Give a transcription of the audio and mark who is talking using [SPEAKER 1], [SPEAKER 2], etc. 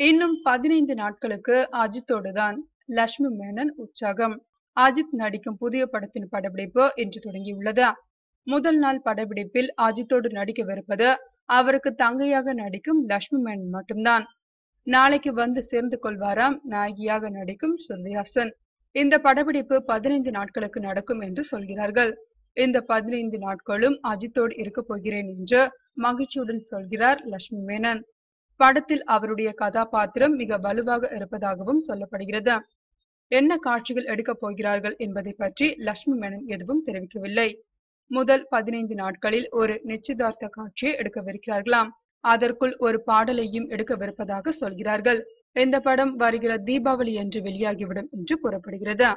[SPEAKER 1] இன்னும் 15 நாட்களுக்கு அஜித்தோடு தான் லட்சுமி மேனன் உற்சாகம். அஜித் நடிக்கும் புதிய படத்தின் படப்பிடிப்பு இன்று தொடங்கியுள்ளது. முதல் நாள் படப்பிடிப்பில் அஜித்தோடு நடிக்கவிருப்பது அவருக்கு தங்கையாக நடிக்கும் லட்சுமி மேனன் மட்டும்தான். நாளைக்கு வந்து சேர்ந்து கொள்வாராம் நாயகியாக நடிக்கும் ஸ்ருதிஹாசன். இந்த படப்பிடிப்பு 15 நாட்களுக்கு நடக்கும் என்று சொல்கிறார்கள். இந்த 15 நாட்களும் அஜித்தோடு இருக்க போகிறேன் என்று மகிழ்ச்சியுடன் சொல்கிறார் லட்சுமி மேனன். படத்தில் அவருடைய கதாபாத்திரம் மிக வலுவாக இருப்பதாகவும் சொல்லப்படுகிறது. என்ன காட்சிகள் எடுக்கப் போகிறார்கள் என்பதை பற்றி லட்சுமி மேனன் எதுவும் தெரிவிக்கவில்லை. முதல் 15 நாட்களில் ஒரு நிச்சயதார்த்த காட்சியை எடுக்கவிருக்கிறார்களாம். அதற்குள் ஒரு பாடலையும் எடுக்கவிருப்பதாக சொல்கிறார்கள். இந்த படம் வருகிற தீபாவளி அன்று வெளியாகிவிடும் என்று கூறப்படுகிறது.